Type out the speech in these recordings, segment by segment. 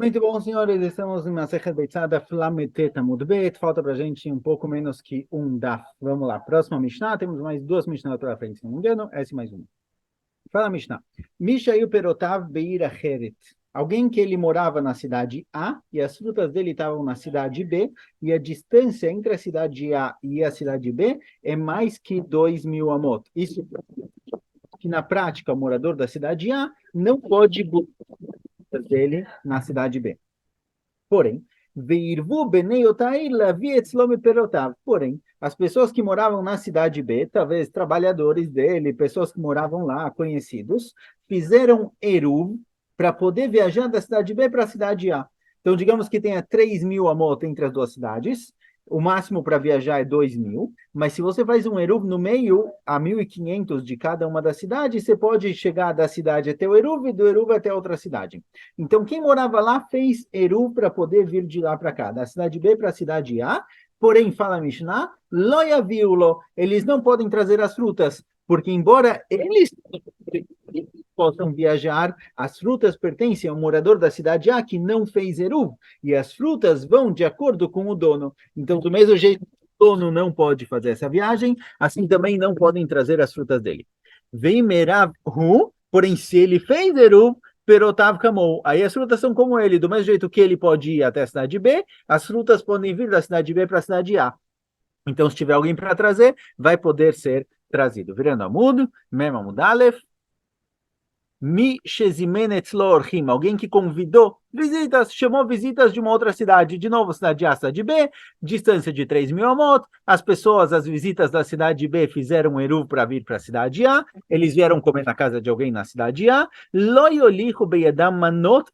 Muito bom, senhores. Estamos em Masechet Beitzada Flametet Amud Bet. Falta para a gente um pouco menos que um daf. Vamos lá. Próxima Mishnah. Temos mais duas Mishnah pela frente, se não me engano. Essa e mais uma. Fala, Mishnah. Mishayu Perotav Beir Acheret. Alguém que ele morava na cidade A e as frutas dele estavam na cidade B e a distância entre a cidade A e a cidade B é mais que 2.000 amot. Isso que na prática o morador da cidade A não pode buscar dele na cidade B. Porém, Veirvu Benei Otai Lavi Etzlom Perotav. Porém, as pessoas que moravam na cidade B, talvez trabalhadores dele, pessoas que moravam lá, conhecidos, fizeram Eruv para poder viajar da cidade B para a cidade A. Então, digamos que tenha 3.000 amot entre as duas cidades, o máximo para viajar é 2.000, mas se você faz um Eruv no meio, a 1.500 de cada uma das cidades, você pode chegar da cidade até o Eruv e do Eruv até outra cidade. Então, quem morava lá fez Eru para poder vir de lá para cá, da cidade B para a cidade A. Porém, fala a Mishnah, Loyaviulo, eles não podem trazer as frutas, porque embora eles possam viajar, as frutas pertencem ao morador da cidade A que não fez Eru, e as frutas vão de acordo com o dono. Então, do mesmo jeito que o dono não pode fazer essa viagem, assim também não podem trazer as frutas dele. Vem Merav Hu, porém, se ele fez Eru, Perotav Kamou. Aí as frutas são como ele, do mesmo jeito que ele pode ir até a cidade B, as frutas podem vir da cidade B para a cidade A. Então, se tiver alguém para trazer, vai poder ser trazido. Virando a mudo, Mem Amud Aleph, Mi Shezimenet Lorhim, alguém que convidou visitas, chamou visitas de uma outra cidade, de novo, cidade A, cidade B, distância de 3.000 amot, as pessoas, as visitas da cidade B fizeram um eruv para vir para a cidade A, eles vieram comer na casa de alguém na cidade A, Loyolihu Beyadam Manot,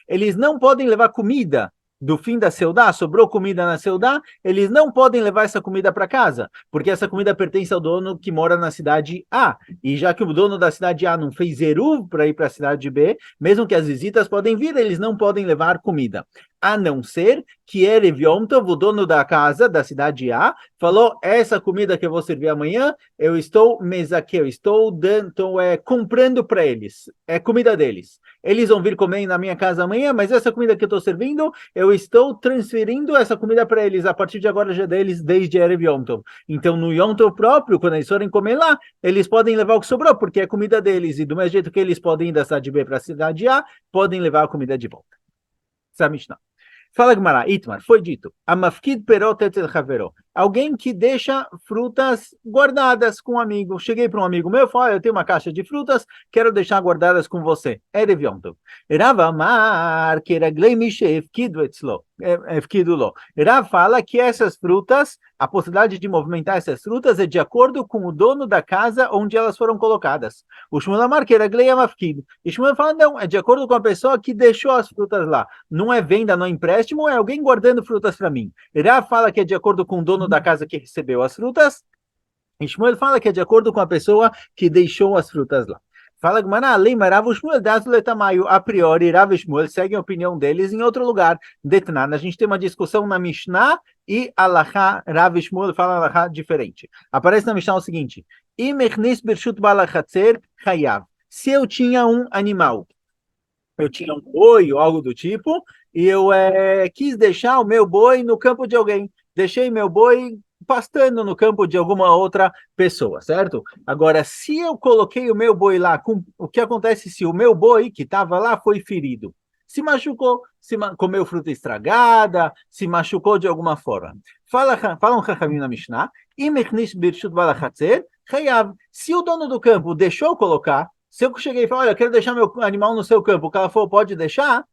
eles não podem levar comida do fim da Seudá, sobrou comida na Seudá, eles não podem levar essa comida para casa, porque essa comida pertence ao dono que mora na cidade A. E já que o dono da cidade A não fez Eruv para ir para a cidade B, mesmo que as visitas podem vir, eles não podem levar comida. A não ser que Erev Yom Tov, o dono da casa da cidade A, falou: essa comida que eu vou servir amanhã, eu estou mesaque, eu estou dando, comprando para eles. É comida deles. Eles vão vir comer na minha casa amanhã, mas essa comida que eu estou servindo, eu estou transferindo essa comida para eles. A partir de agora já é deles desde Erev Yom Tov. Então, no Yom Tov próprio, quando eles forem comer lá, eles podem levar o que sobrou, porque é comida deles. E do mesmo jeito que eles podem ir da cidade B para a cidade A, podem levar a comida de volta. Essa é a Mishnah. Fala Gemara, Itmar, foi dito, Amafkid perot etzel havero, alguém que deixa frutas guardadas com um amigo. Cheguei para um amigo meu, falei, eu tenho uma caixa de frutas, quero deixar guardadas com você. Erev Yom Tov. Rav Amar, que era gleimish efkidu etzlo, efkidu. Rav fala que essas frutas, a possibilidade de movimentar essas frutas é de acordo com o dono da casa onde elas foram colocadas. O Shmuel Amar, que era gleimafkid. E Shmuel fala, não, é de acordo com a pessoa que deixou as frutas lá. Não é venda, não é empréstimo, é alguém guardando frutas para mim. Rav fala que é de acordo com o dono da casa que recebeu as frutas. E Shmuel fala que é de acordo com a pessoa que deixou as frutas lá. Fala Gmará, lembra Rav Shmuel das letamaio. A priori, Rav e Shmuel seguem a opinião deles em outro lugar. Detnan, a gente tem uma discussão na Mishnah e Alachá, Rav e Shmuel falam Alachá diferente. Aparece na Mishnah o seguinte: Imechnis birshut balachatzer chayav. Se eu tinha um animal, eu tinha um boi ou algo do tipo, e eu quis deixar o meu boi no campo de alguém. Deixei meu boi pastando no campo de alguma outra pessoa, certo? Agora, se eu coloquei o meu boi lá, o que acontece se o meu boi que estava lá foi ferido? Se machucou, comeu fruta estragada, se machucou de alguma forma. Fala um Chachamim na Mishnah, se o dono do campo deixou colocar, se eu cheguei e falei, olha, eu quero deixar meu animal no seu campo, o cara falou, pode deixar?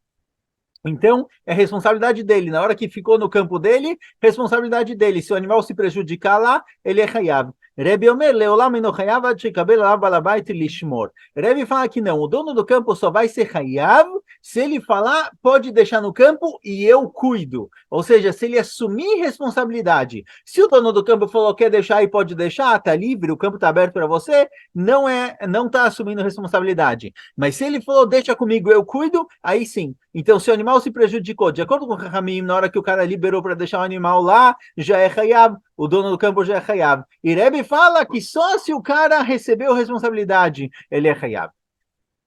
Então, é responsabilidade dele. Na hora que ficou no campo dele, responsabilidade dele. Se o animal se prejudicar lá, ele é hayav. Rebbe Omer, leolam eno hayav ad shekabel alav balabait lishmor. Rebbe fala que não, o dono do campo só vai ser hayav se ele falar, pode deixar no campo e eu cuido. Ou seja, se ele assumir responsabilidade. Se o dono do campo falou, quer deixar e pode deixar, tá livre, o campo tá aberto para você, não tá assumindo responsabilidade. Mas se ele falou, deixa comigo, eu cuido, aí sim. Então, se o animal se prejudicou, de acordo com o Rahamim, na hora que o cara liberou para deixar o animal lá, já é Hayab, o dono do campo já é Hayab. E Rebbe fala que só se o cara recebeu responsabilidade, ele é Hayab.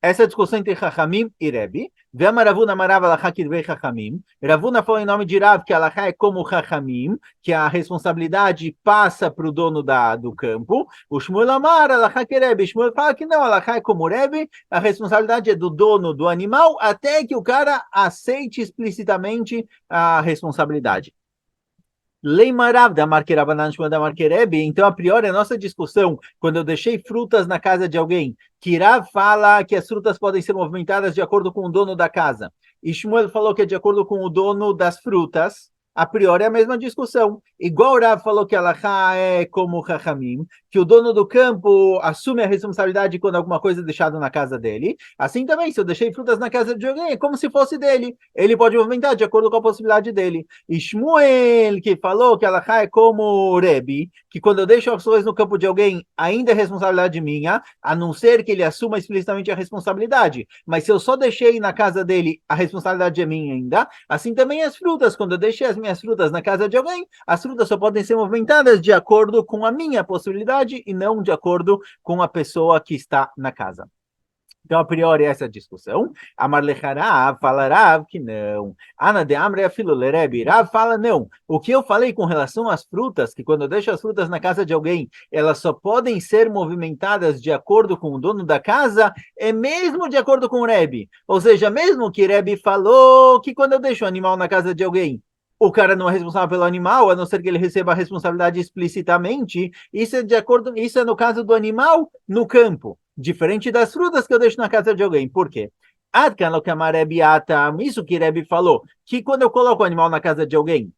Essa é a discussão entre Chachamim e Rebbe. Vema Ravuna Marav Alachá Kirvei Chachamim. Ravuna falou em nome de Rav que Alachá é como Chachamim, que a responsabilidade passa para o dono do campo. O Shmuel Amar Alachá que Rebbe. Shmuel fala que não, Alachá é como Rebbe, a responsabilidade é do dono do animal até que o cara aceite explicitamente a responsabilidade. Leimarav da Marquerabanan da Marquerebe, então a priori a nossa discussão, quando eu deixei frutas na casa de alguém, que Rav fala que as frutas podem ser movimentadas de acordo com o dono da casa, e Shmuel falou que é de acordo com o dono das frutas, a priori é a mesma discussão. Igual Rav falou que Alachá é como Chachamim, que o dono do campo assume a responsabilidade quando alguma coisa é deixada na casa dele, assim também, se eu deixei frutas na casa de alguém, é como se fosse dele, ele pode movimentar de acordo com a possibilidade dele. E Shmuel, que falou que Alachá é como Rebbe, que quando eu deixo as coisas no campo de alguém, ainda é responsabilidade minha, a não ser que ele assuma explicitamente a responsabilidade. Mas se eu só deixei na casa dele, a responsabilidade é minha ainda. Assim também as frutas, quando eu deixei as minhas frutas na casa de alguém, as frutas só podem ser movimentadas de acordo com a minha possibilidade e não de acordo com a pessoa que está na casa. Então, a priori, essa é a discussão. Amar lechará, falará que não. Ana de Amre afilolerebi. Rav fala não. O que eu falei com relação às frutas, que quando eu deixo as frutas na casa de alguém, elas só podem ser movimentadas de acordo com o dono da casa, é mesmo de acordo com o Rebbe. Ou seja, mesmo que Rebbe falou que quando eu deixo o animal na casa de alguém, o cara não é responsável pelo animal, a não ser que ele receba a responsabilidade explicitamente, isso é de acordo, isso é no caso do animal no campo, diferente das frutas que eu deixo na casa de alguém. Por quê? Isso que Rebbe falou, que quando eu coloco o animal na casa de alguém,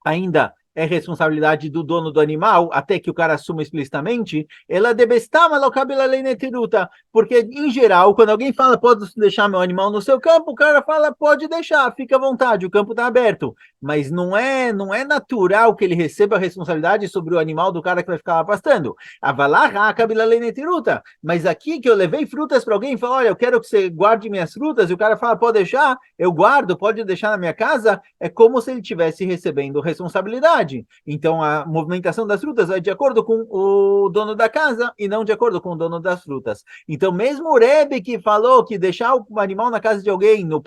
ainda é responsabilidade do dono do animal, até que o cara assuma explicitamente, ela debestama locabila lei netiruta, porque em geral, quando alguém fala, pode deixar meu animal no seu campo, o cara fala, pode deixar, fica à vontade, o campo está aberto, mas não é natural que ele receba a responsabilidade sobre o animal do cara que vai ficar lá pastando. Avalarra cabila lei netiruta, mas aqui que eu levei frutas para alguém e falou, olha, eu quero que você guarde minhas frutas, e o cara fala, pode deixar, eu guardo, pode deixar na minha casa, é como se ele estivesse recebendo responsabilidade. Então, a movimentação das frutas é de acordo com o dono da casa e não de acordo com o dono das frutas. Então, mesmo o Rebbe que falou que deixar o animal na casa de alguém, no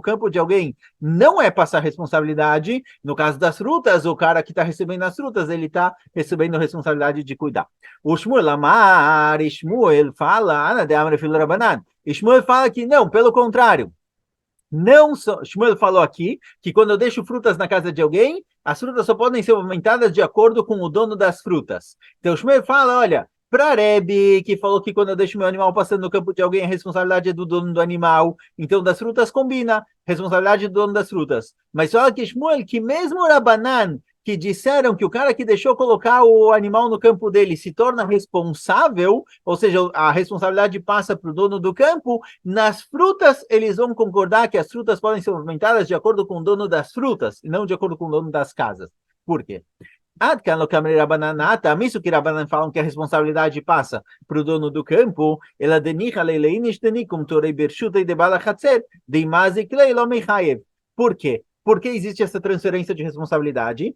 campo de alguém, não é passar responsabilidade, no caso das frutas, o cara que está recebendo as frutas, ele está recebendo a responsabilidade de cuidar. O Shmuel Amar, Shmuel fala, Shmuel fala que não, pelo contrário. Não só, Shmuel falou aqui que quando eu deixo frutas na casa de alguém, as frutas só podem ser movimentadas de acordo com o dono das frutas. Então Shmuel fala, olha, para Rebbe, que falou que quando eu deixo meu animal passando no campo de alguém, a responsabilidade é do dono do animal. Então das frutas combina, responsabilidade do dono das frutas. Mas fala que Shmuel, que mesmo Rabanan, que disseram que o cara que deixou colocar o animal no campo dele se torna responsável, ou seja, a responsabilidade passa para o dono do campo, nas frutas eles vão concordar que as frutas podem ser movimentadas de acordo com o dono das frutas, e não de acordo com o dono das casas. Por quê? Isso que Rabanan falam que a responsabilidade passa para o dono do campo, ela denicha leileinish denikum torei bershuta de balachatzer de mazik leilo mechayev. Por quê? Por que existe essa transferência de responsabilidade?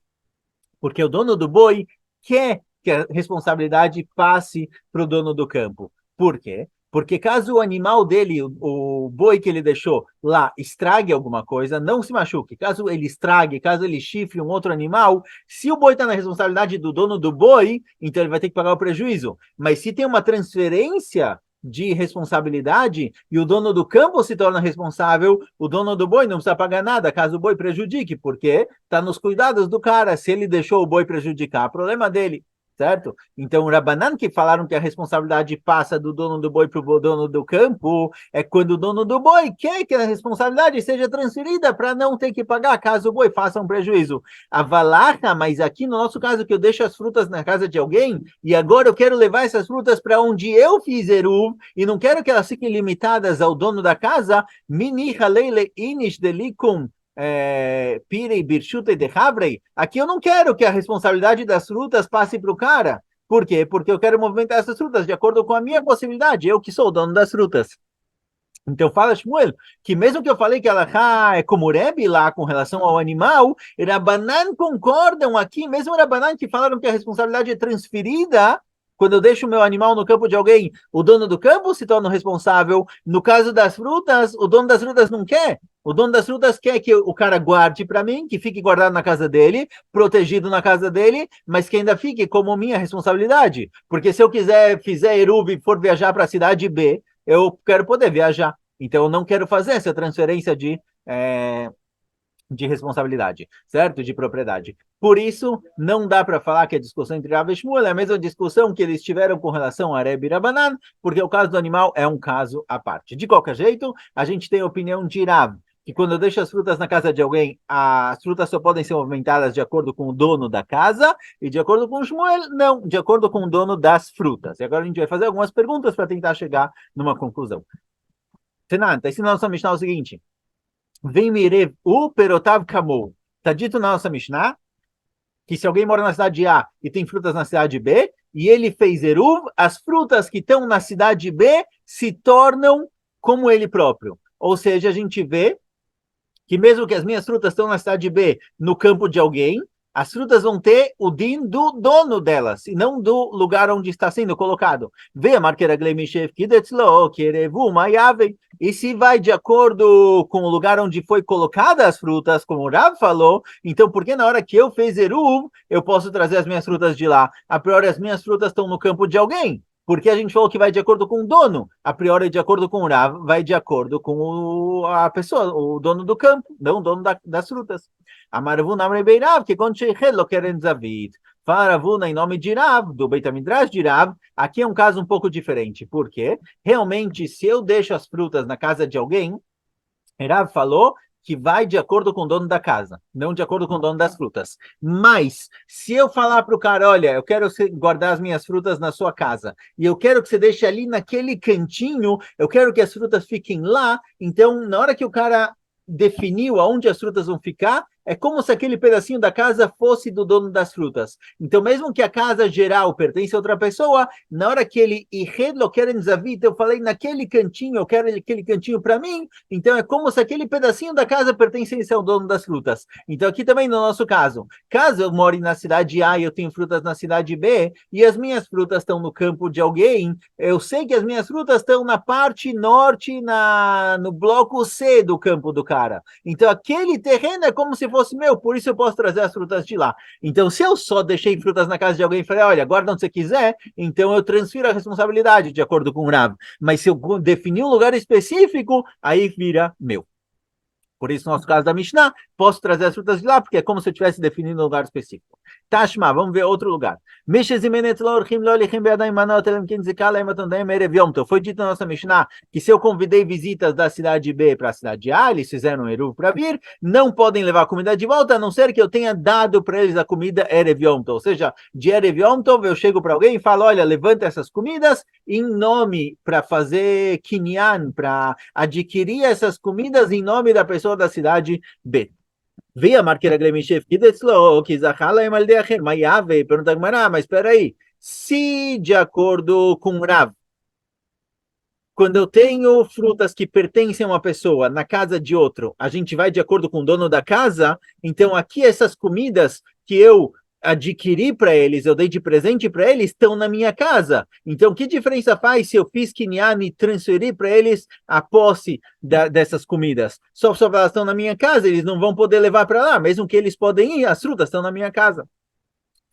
Porque o dono do boi quer que a responsabilidade passe para o dono do campo. Por quê? Porque caso o animal dele, o boi que ele deixou lá, estrague alguma coisa, não se machuque. Caso ele estrague, caso ele chifre um outro animal, se o boi está na responsabilidade do dono do boi, então ele vai ter que pagar o prejuízo. Mas se tem uma transferência de responsabilidade e o dono do campo se torna responsável, o dono do boi não precisa pagar nada caso o boi prejudique, porque está nos cuidados do cara. Se ele deixou o boi prejudicar, problema dele, certo? Então, o Rabanan que falaram que a responsabilidade passa do dono do boi para o dono do campo, é quando o dono do boi quer que a responsabilidade seja transferida para não ter que pagar caso o boi faça um prejuízo. A valacha, mas aqui no nosso caso que eu deixo as frutas na casa de alguém e agora eu quero levar essas frutas para onde eu fiz eruv e não quero que elas fiquem limitadas ao dono da casa, mini halele inish delikum Pirei, Birchute de Havrei, aqui eu não quero que a responsabilidade das frutas passe para o cara. Por quê? Porque eu quero movimentar essas frutas de acordo com a minha possibilidade, eu que sou o dono das frutas. Então fala Shmuel, que mesmo que eu falei que ela é como Rebbe lá com relação ao animal, Rabanan concordam aqui, mesmo Rabanan que falaram que a responsabilidade é transferida Quando eu deixo o meu animal no campo de alguém, o dono do campo se torna o responsável. No caso das frutas, o dono das frutas não quer. O dono das frutas quer que o cara guarde para mim, que fique guardado na casa dele, protegido na casa dele, mas que ainda fique como minha responsabilidade. Porque se eu fizer Eruv e for viajar para a cidade B, eu quero poder viajar. Então, eu não quero fazer essa transferência de responsabilidade, certo? De propriedade. Por isso, não dá para falar que a discussão entre Rav e Shmuel é a mesma discussão que eles tiveram com relação a Rebbe e Rabanan, porque o caso do animal é um caso à parte. De qualquer jeito, a gente tem a opinião de Rav, que quando eu deixo as frutas na casa de alguém, as frutas só podem ser movimentadas de acordo com o dono da casa, e de acordo com o Shmuel, não, de acordo com o dono das frutas. E agora a gente vai fazer algumas perguntas para tentar chegar numa conclusão. Tenan, está ensinando a nossa Mishnah o seguinte: vem mirev u perotav kamou. Está dito na nossa Mishnah que se alguém mora na cidade A e tem frutas na cidade B, e ele fez eruv, as frutas que estão na cidade B se tornam como ele próprio. Ou seja, a gente vê que mesmo que as minhas frutas estão na cidade B, no campo de alguém, as frutas vão ter o din do dono delas, e não do lugar onde está sendo colocado. Vê a marqueira Glemishev Kidetzlo, Kerevu, Mayave. E se vai de acordo com o lugar onde foi colocada as frutas, como o Rav falou, então por que na hora que eu fiz Eruv, eu posso trazer as minhas frutas de lá? A priori, as minhas frutas estão no campo de alguém. Porque a gente falou que vai de acordo com o dono, a priori de acordo com o Rav, vai de acordo com a pessoa, o dono do campo, não o dono das frutas. Amaravuna Amrebeirav, que quando lo querem Zavid. Faravuna em nome de Rav, do Beit HaMidrash de Rav, aqui é um caso um pouco diferente, porque realmente se eu deixo as frutas na casa de alguém, Rav falou que vai de acordo com o dono da casa, não de acordo com o dono das frutas. Mas, se eu falar para o cara, olha, eu quero guardar as minhas frutas na sua casa, e eu quero que você deixe ali naquele cantinho, eu quero que as frutas fiquem lá, então, na hora que o cara definiu aonde as frutas vão ficar, é como se aquele pedacinho da casa fosse do dono das frutas. Então, mesmo que a casa geral pertence a outra pessoa, na hora que ele eu falei naquele cantinho, eu quero aquele cantinho para mim, então é como se aquele pedacinho da casa pertencesse ao dono das frutas. Então, aqui também no nosso caso, caso eu more na cidade A e eu tenho frutas na cidade B, e as minhas frutas estão no campo de alguém, eu sei que as minhas frutas estão na parte norte, no bloco C do campo do cara. Então, aquele terreno é como se fosse meu, por isso eu posso trazer as frutas de lá. Então, se eu só deixei frutas na casa de alguém e falei, olha, guarda onde você quiser, então eu transfiro a responsabilidade de acordo com o Rav. Mas se eu definir um lugar específico, aí vira meu. Por isso, no nosso caso da Mishnah, posso trazer as frutas de lá, porque é como se eu estivesse definindo um lugar específico. Tashma, vamos ver outro lugar. Foi dito na nossa Mishnah que se eu convidei visitas da cidade B para a cidade A, eles fizeram um eruv para vir, não podem levar a comida de volta, a não ser que eu tenha dado para eles a comida Erev Yom Tov. Ou seja, de Erev Yom Tov eu chego para alguém e falo, olha, levanta essas comidas em nome, para fazer kinyan, para adquirir essas comidas em nome da pessoa da cidade B. Veio a marqueira Glemishev, que deslo, que Zachala e Maldeacher, Maiave, pergunta a Gmará, mas espera aí, se de acordo com Rav, quando eu tenho frutas que pertencem a uma pessoa na casa de outro, a gente vai de acordo com o dono da casa, então aqui essas comidas que eu adquiri para eles, eu dei de presente para eles, estão na minha casa. Então, que diferença faz se eu fiz kinyan e transferi para eles a posse dessas comidas? Só elas estão na minha casa, eles não vão poder levar para lá, mesmo que eles podem ir, as frutas estão na minha casa.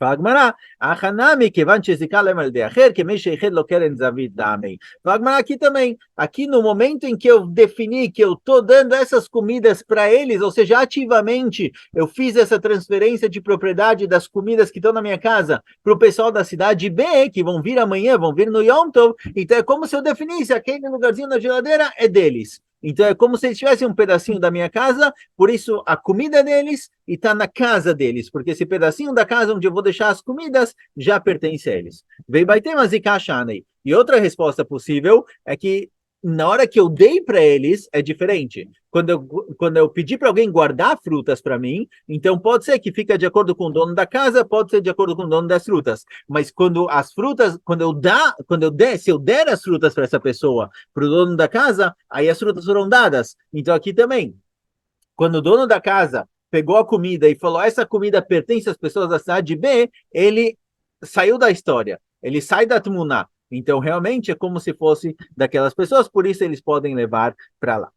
Fala Gmará, Achanami, que van chezikalem al de acher, que mexeched lo querem zavid damei. Fala Gmará aqui também, aqui no momento em que eu defini que eu estou dando essas comidas para eles, ou seja, ativamente eu fiz essa transferência de propriedade das comidas que estão na minha casa para o pessoal da cidade B, que vão vir amanhã, vão vir no Yom Tov, então é como se eu definisse, aquele lugarzinho na geladeira é deles. Então é como se eles tivessem um pedacinho da minha casa, por isso a comida é deles e está na casa deles, porque esse pedacinho da casa onde eu vou deixar as comidas já pertence a eles. Veio Baitema Zikashanei. E outra resposta possível é que na hora que eu dei para eles é diferente. Quando eu pedi para alguém guardar frutas para mim, então pode ser que fica de acordo com o dono da casa, pode ser de acordo com o dono das frutas. Mas quando as frutas, se eu der as frutas para essa pessoa, para o dono da casa, aí as frutas foram dadas. Então aqui também, quando o dono da casa pegou a comida e falou, essa comida pertence às pessoas da cidade B, ele saiu da história. ele sai da Tmuná. Então, realmente, é como se fosse daquelas pessoas, por isso eles podem levar para lá.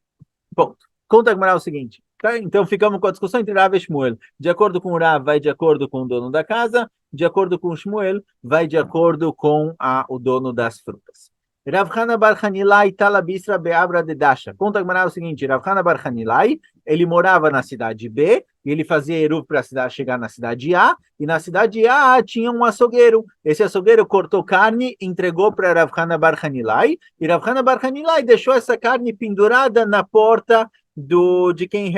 Ponto. Conta a Gemara o seguinte. Tá? Então, ficamos com a discussão entre Rav e Shmuel. De acordo com o Rav, vai de acordo com o dono da casa. De acordo com o Shmuel, vai de acordo com o dono das frutas. Rav Hana bar Hanilai talabisra beabra de Dasha. Conta a Gemara o seguinte. Rav Hana bar Hanilai, ele morava na cidade B, e ele fazia eruv para chegar na cidade A, e na cidade A tinha um açougueiro. Esse açougueiro cortou carne, entregou para Rav Hana bar Hanilai, e Rav Hana bar Hanilai deixou essa carne pendurada na porta de quem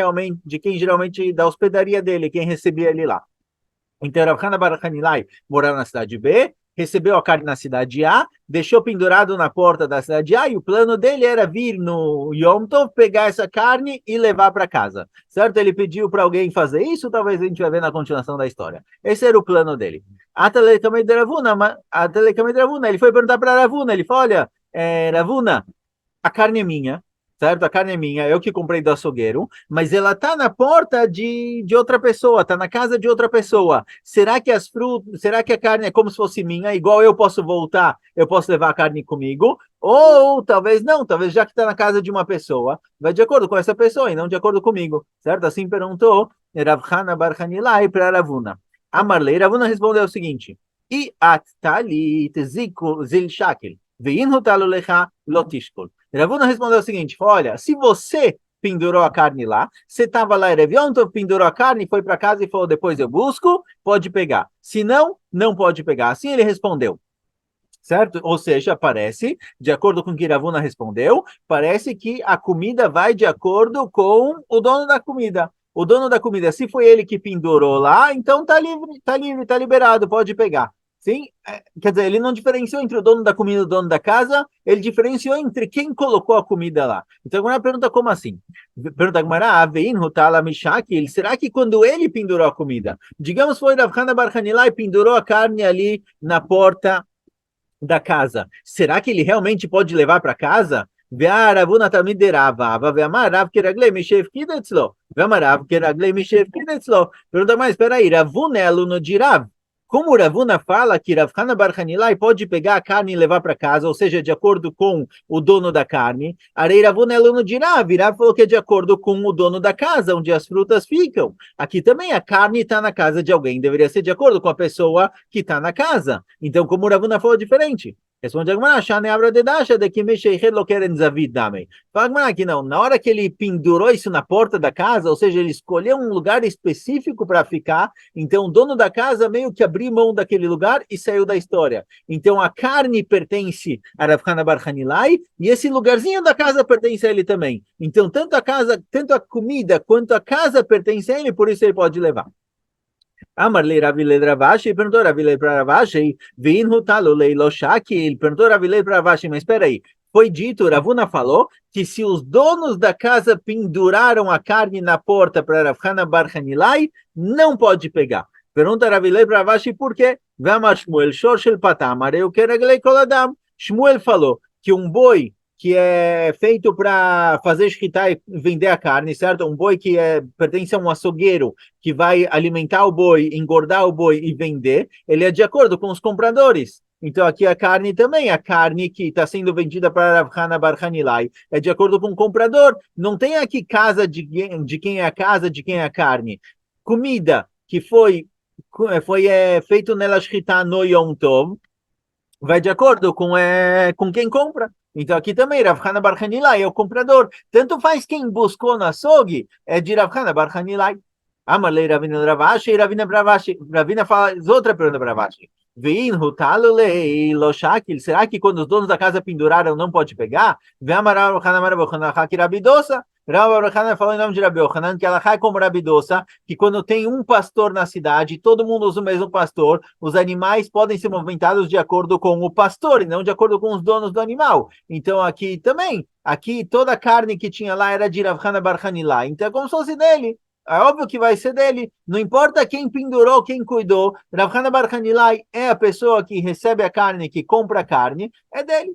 geralmente da hospedaria dele, quem recebia ele lá. Então, Rav Hana bar Hanilai morava na cidade B, recebeu a carne na cidade A, deixou pendurado na porta da cidade A, e o plano dele era vir no Yom Tov, pegar essa carne e levar para casa. Certo? Ele pediu para alguém fazer isso, talvez a gente vai ver na continuação da história. Esse era o plano dele. Ele foi perguntar para Ravuna, ele falou, olha, Ravuna, a carne é minha, certo? A carne é minha, eu que comprei do açougueiro, mas ela está na porta de outra pessoa, está na casa de outra pessoa. Será que a carne é como se fosse minha, igual eu posso voltar, eu posso levar a carne comigo? Ou talvez não, talvez já que está na casa de uma pessoa, vai de acordo com essa pessoa e não de acordo comigo, certo? Assim perguntou Rav Hana bar Hanilai para Ravuna. Amarlei, Ravuna respondeu o seguinte, I at talit zil shakel, vein hutalu lecha lotishkol. Ravuna respondeu o seguinte, olha, se você pendurou a carne lá, você estava lá, Erev Yom Tov, pendurou a carne, foi para casa e falou, depois eu busco, pode pegar. Se não, não pode pegar. Assim ele respondeu. Certo? Ou seja, parece, de acordo com o que Ravuna respondeu, parece que a comida vai de acordo com o dono da comida. O dono da comida, se foi ele que pendurou lá, então tá livre, tá liberado, pode pegar. Sim? Quer dizer, ele não diferenciou entre o dono da comida e o dono da casa, ele diferenciou entre quem colocou a comida lá. Então, agora pergunta como assim? Pergunta a será que quando ele pendurou a comida, digamos foi Rav Hana bar Hanilai e pendurou a carne ali na porta da casa, será que ele realmente pode levar para casa? Pergunta mais, espera aí, Ravuna é aluno de Rav. Como o Ravuna fala que Rav Hana bar Hanilai pode pegar a carne e levar para casa, ou seja, de acordo com o dono da carne, Arei Ravuna é aluno de Rav. Rav falou que é de acordo com o dono da casa, onde as frutas ficam. Aqui também a carne está na casa de alguém, deveria ser de acordo com a pessoa que está na casa. Então, como o Ravuna falou, diferente. Responde a Gemara, Shane Abra de Dasha, de que Mesheicher lo querem Zavid Damei. Fala Gemara que não, na hora que ele pendurou isso na porta da casa, ou seja, ele escolheu um lugar específico para ficar, então o dono da casa meio que abriu mão daquele lugar e saiu da história. Então a carne pertence a Rav Hana bar Hanilai e esse lugarzinho da casa pertence a ele também. Então tanto a casa, tanto a comida quanto a casa pertence a ele, por isso ele pode levar. Amarlei Ravilei Ravashi, perguntou Ravilei para Ravashi, Vin Hutalulei Loshaki, ele perguntou Ravilei para Ravashi, mas espera aí, foi dito, Ravuna falou, que se os donos da casa penduraram a carne na porta para Rav Hana bar Hanilai, não pode pegar. Pergunta Ravilei para Ravashi, por quê? Vama Shmuel Shorshel Patamar, eu quero Koladam. Shmuel falou que um boi que é feito para fazer shkita e vender a carne, certo? Um boi que pertence a um açougueiro que vai alimentar o boi, engordar o boi e vender, ele é de acordo com os compradores. Então aqui a carne também, a carne que está sendo vendida para Rav Hana bar Hanilai, é de acordo com o comprador. Não tem aqui casa de quem é a casa, de quem é a carne. Comida que foi feito nela shkita no Yom Tov, vai de acordo com quem compra. Então aqui também, Rav Hana bar Hanilai é o comprador. Tanto faz quem buscou na açougue, é de Rav Hana bar Hanilai. Amalei Ravina Ravashi, e Ravina faz outra pergunta para Ravashi. Vein hutalulei loshakil. Será que quando os donos da casa penduraram não pode pegar? Ve'amar Rav Hana bar Rabidosa. Rav Hanan falou em nome de Rabi Yohanan que ela é como Rabidosa, que quando tem um pastor na cidade, todo mundo usa o mesmo pastor, os animais podem ser movimentados de acordo com o pastor e não de acordo com os donos do animal. Então aqui também, aqui toda a carne que tinha lá era de Rav Hana bar Hanilai, então é como se fosse dele. É óbvio que vai ser dele, não importa quem pendurou, quem cuidou, Rav Hana bar Hanilai é a pessoa que recebe a carne, que compra a carne, é dele.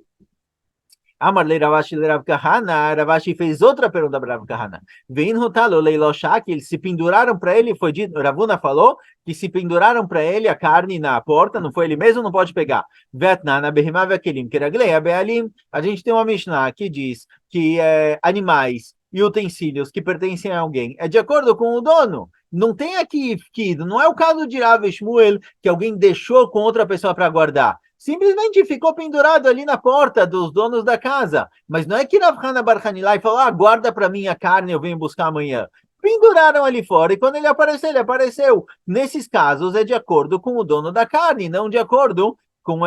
Amar le Ravashi le Rav Kahana, Ravashi fez outra pergunta para Rav Kahana. Vein rotalo leilo shakil, se penduraram para ele, foi dito, Ravuna falou que se penduraram para ele a carne na porta, não foi ele mesmo, não pode pegar. Vetnana behemá vekelim keraglei abealim. A gente tem uma Mishnah que diz que animais e utensílios que pertencem a alguém é de acordo com o dono. Não tem aqui, não é o caso de Rav Shmuel que alguém deixou com outra pessoa para guardar. Simplesmente ficou pendurado ali na porta dos donos da casa. Mas não é que Rav Hana bar Hanilai falou, guarda para mim a carne, eu venho buscar amanhã. Penduraram ali fora e quando ele apareceu, ele apareceu. Nesses casos é de acordo com o dono da carne, não de acordo com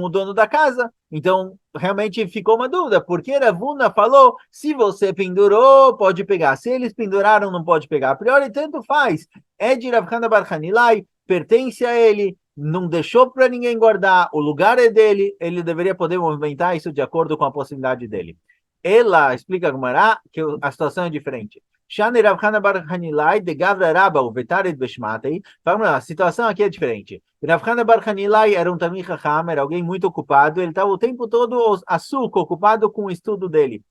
o dono da casa. Então, realmente ficou uma dúvida, porque Ravuna falou, se você pendurou, pode pegar. Se eles penduraram, não pode pegar. A priori, tanto faz. É de Rav Hana bar Hanilai, pertence a ele, não deixou para ninguém guardar, o lugar é dele, ele deveria poder movimentar isso de acordo com a possibilidade dele. Ela explica a Gemara que a situação é diferente. A situação aqui é diferente. Rav Hana bar Hanilai era um Talmid Chacham, era alguém muito ocupado, ele estava o tempo todo ocupado com o estudo dele.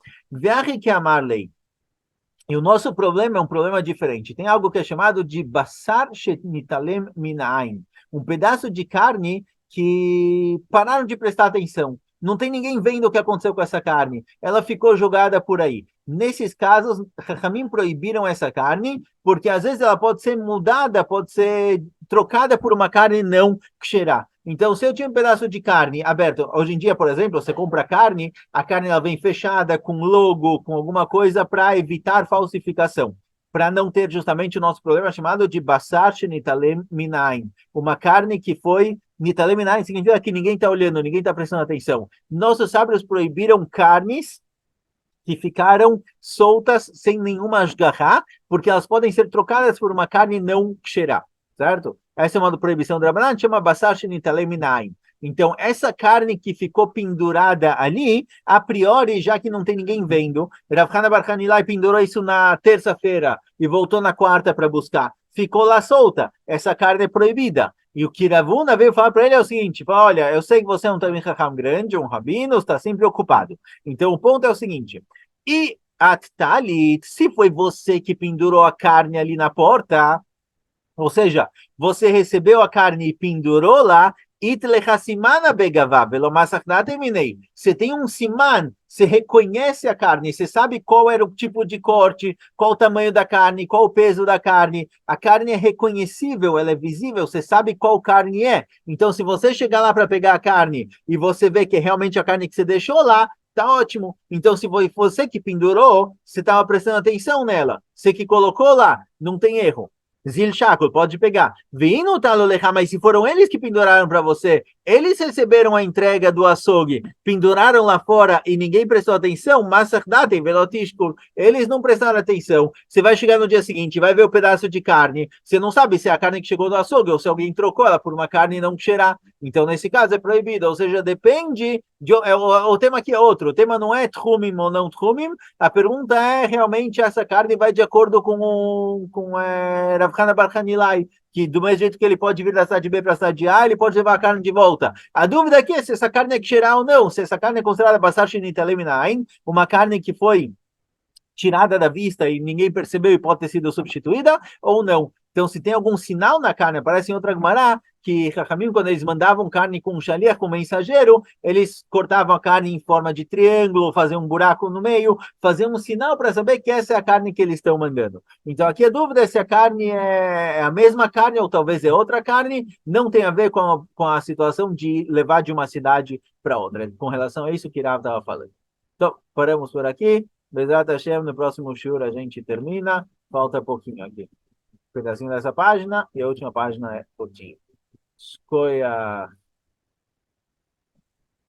E o nosso problema é um problema diferente. Tem algo que é chamado de basar shenitalem minayin, um pedaço de carne que pararam de prestar atenção. Não tem ninguém vendo o que aconteceu com essa carne. Ela ficou jogada por aí. Nesses casos, Rahamim proibiram essa carne, porque às vezes ela pode ser mudada, pode ser trocada por uma carne não ksherá. Então, se eu tinha um pedaço de carne aberto, hoje em dia, por exemplo, você compra carne, a carne ela vem fechada, com logo, com alguma coisa para evitar falsificação, para não ter justamente o nosso problema chamado de basar nitalem minayin, uma carne que foi nitalem minayin, significa que ninguém está olhando, ninguém está prestando atenção. Nossos sábios proibiram carnes que ficaram soltas sem nenhuma ashgahá, porque elas podem ser trocadas por uma carne não ksherá, certo? Essa é uma proibição do Rabanan, chama basar shenitalem minayin. Então, essa carne que ficou pendurada ali, a priori, já que não tem ninguém vendo, Rav Hana bar Hanilai pendurou isso na terça-feira e voltou na quarta para buscar. Ficou lá solta. Essa carne é proibida. E o que Ravuna veio falar para ele é o seguinte: fala, olha, eu sei que você é um Talmid Chacham grande, um rabino, está sempre ocupado. Então, o ponto é o seguinte: e Talit, se foi você que pendurou a carne ali na porta, ou seja, você recebeu a carne e pendurou lá, você tem um siman, você reconhece a carne, você sabe qual era o tipo de corte, qual o tamanho da carne, qual o peso da carne. A carne é reconhecível, ela é visível, você sabe qual carne é. Então, se você chegar lá para pegar a carne e você vê que é realmente a carne que você deixou lá, tá ótimo. Então, se foi você que pendurou, você estava prestando atenção nela. Você que colocou lá, não tem erro. Zil Shakul, pode pegar. Vino talolecha, mas se foram eles que penduraram para você, eles receberam a entrega do açougue, penduraram lá fora e ninguém prestou atenção, Masachdatem velotishkul, eles não prestaram atenção. Você vai chegar no dia seguinte, vai ver o pedaço de carne, você não sabe se é a carne que chegou do açougue ou se alguém trocou ela por uma carne não cheirar. Então, nesse caso, é proibido. Ou seja, depende. O tema aqui é outro. O tema não é tchumim ou não tchumim. A pergunta é realmente essa carne vai de acordo com Rav Hana bar Hanilai, que do mesmo jeito que ele pode vir da cidade B para a cidade A, ele pode levar a carne de volta. A dúvida aqui é se essa carne é ksherá ou não, se essa carne é considerada basar shenitalem minayin, uma carne que foi tirada da vista e ninguém percebeu e pode ter sido substituída ou não. Então, se tem algum sinal na carne, aparece em outra Gemara, que Chachamim, quando eles mandavam carne com um shaliach, com um mensageiro, eles cortavam a carne em forma de triângulo, faziam um buraco no meio, faziam um sinal para saber que essa é a carne que eles estão mandando. Então, aqui a dúvida é se a carne é a mesma carne ou talvez é outra carne, não tem a ver com a situação de levar de uma cidade para outra. Com relação a isso que Rav estava falando. Então, paramos por aqui. Bezrat Hashem, no próximo shiur a gente termina. Falta pouquinho aqui. Um pedacinho dessa página e a última página é curtinho. Escolha.